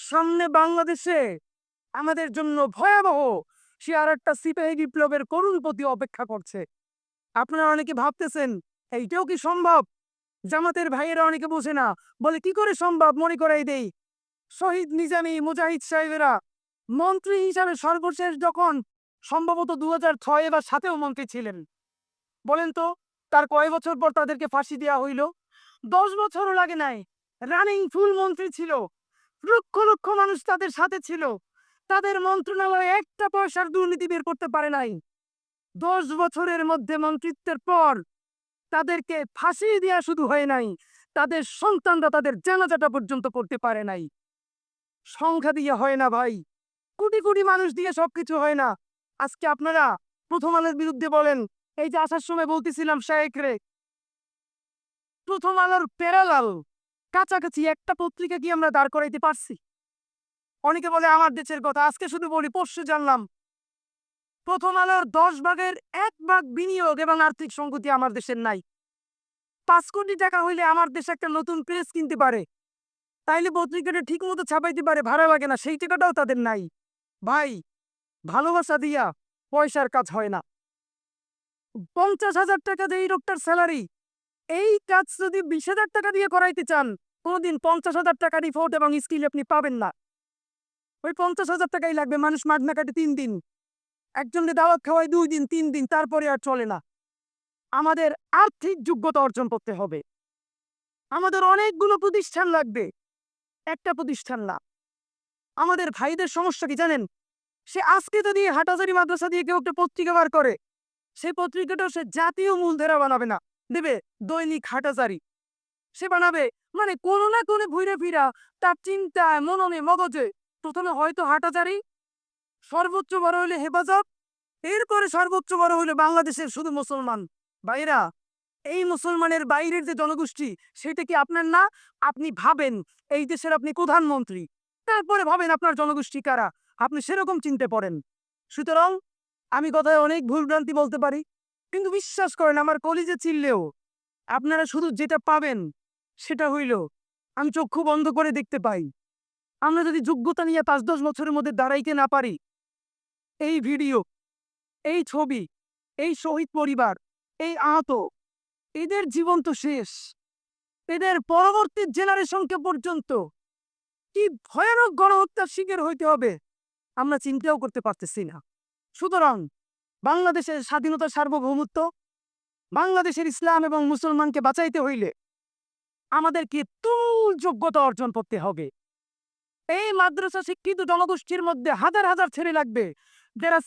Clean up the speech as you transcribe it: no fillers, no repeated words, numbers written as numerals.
সামনে বাংলাদেশে আমাদের জন্য ভয়াবহ সে আর একটা সিপাহী বিপ্লবের করুণ প্রতি অপেক্ষা করছে। আপনারা অনেকে ভাবতেছেন এইটাও কি সম্ভব? জামাতের ভাইয়েরা অনেকে বোঝে না, বলে কি করে সম্ভব? মনে করাই দেই, শহীদ নিজামী মুজাহিদ সাহেবেরা মন্ত্রী হিসাবে সর্বশেষ যখন সম্ভবত 2006 বা 7-এও মন্ত্রী ছিলেন, বলেন তো তার কয় বছর পর তাদেরকে ফাঁসি দেওয়া হইল? 10 বছরও লাগে নাই। রানিং ফুল মন্ত্রী ছিল, লক্ষ লক্ষ মানুষ তাদের সাথে ছিল, তাদের মন্ত্রণালয়ে একটা পয়সার দুর্নীতি বের করতে পারে নাই। 10 বছরের মধ্যে মন্ত্রিত্বের পর তাদেরকে ফাঁসি দেওয়া শুধু হয় নাই, তাদের সন্তানরা তাদের জানাজাটা পর্যন্ত করতে পারে নাই। সংখ্যা দিয়ে হয় না ভাই, কোটি কোটি মানুষ দিয়ে সবকিছু হয় না। আজকে আপনারা প্রথম আলোর বিরুদ্ধে বলেন, এই যে আসার সময় বলতেছিলাম শায়েক রে, প্রথম আলোর প্যারালাল কাছাকাছি একটা পত্রিকা কি আমরা দাঁড় করাইতে পারছি? অনেকে বলে আমার দেশের কথা, আজকে শুধু বলি পরশু জানলাম প্রথম আলোর 10 ভাগের 1 ভাগ বিনিয়োগ এবং আর্থিক সংগতি আমার দেশের নাই। 5 কোটি টাকা হইলে আমার দেশ একটা নতুন প্রেস কিনতে পারে, তাইলে পত্রিকাটা ঠিক মতো ছাপাইতে পারে, ভাড়া লাগে না, সেই টাকাটাও তাদের নাই। ভাই, ভালোবাসা দিয়া পয়সার কাজ হয় না। 50,000 টাকা যে এই লোকটার স্যালারি, এই কাজ যদি 20,000 টাকা দিয়ে করাইতে চান, কোনোদিন 50,000 টাকা রিপোর্ট এবং স্কিল আপনি পাবেন না। ওই 50,000 টাকাই লাগবে। মানুষ মাঠ না কাটে 3 দিন, একজনকে দাওয়াত খাওয়ায় 2 দিন 3 দিন, তারপরে আর চলে না। আমাদের আর্থিক যোগ্যতা অর্জন করতে হবে। আমাদের অনেকগুলো প্রতিষ্ঠান লাগবে, একটা প্রতিষ্ঠান না। আমাদের ভাইদের সমস্যা কি জানেন? সে আজকে যদি হাটাজারি মাদ্রাসা দিয়ে কেউ একটা পত্রিকা বার করে, সেই পত্রিকাটাও সে জাতীয় মূলধারা বানাবে না, দেবে দৈনিক হাটাজারি। সে বানাবে মানে কোনো না কোনো ঘুরে ফিরা তার চিন্তায় মননে মগজে প্রথমে হয়তো হাটাজারি, সর্বোচ্চ বড় হলে হেফাজত, এরপরে সর্বোচ্চ বড় হলে বাংলাদেশের শুধু মুসলমান। ভাইরা, এই মুসলমানের বাইরের যে জনগোষ্ঠী, সেটা কি আপনার না? আপনি ভাবেন এই দেশের আপনি প্রধানমন্ত্রী, তারপরে ভাবেন আপনার জনগোষ্ঠী কারা, আপনি সেরকম চিনতে পড়েন। সুতরাং আমি কথায় অনেক ভুলভ্রান্তি বলতে পারি, কিন্তু বিশ্বাস করেন আমার কলিজে চিল্লেও আপনারা শুধু যেটা পাবেন সেটা হইল আমি চক্ষু বন্ধ করে দেখতে পাই। আমরা যদি যোগ্যতা নিয়ে 5-10 বছরের মধ্যে দাঁড়াইতে না পারি, এই ভিডিও, এই ছবি, এই শহীদ পরিবার, এই আহত, এদের জীবন তো শেষ। এদের পরবর্তী জেনারেশনকে পর্যন্ত কি ভয়ানক গণহত্যার শিকার হইতে হবে আমরা চিন্তাও করতে পারতেছি না। সুতরাং বাংলাদেশের স্বাধীনতা, সার্বভৌমত্ব, বাংলাদেশের ইসলাম এবং মুসলমানকে বাঁচাইতে হইলে আমাদেরকে তুল যোগ্যতা অর্জন করতে হবে। এই মাদ্রাসা শিক্ষিত জনগোষ্ঠীর মধ্যে হাজার হাজার ছেলে লাগবে যারা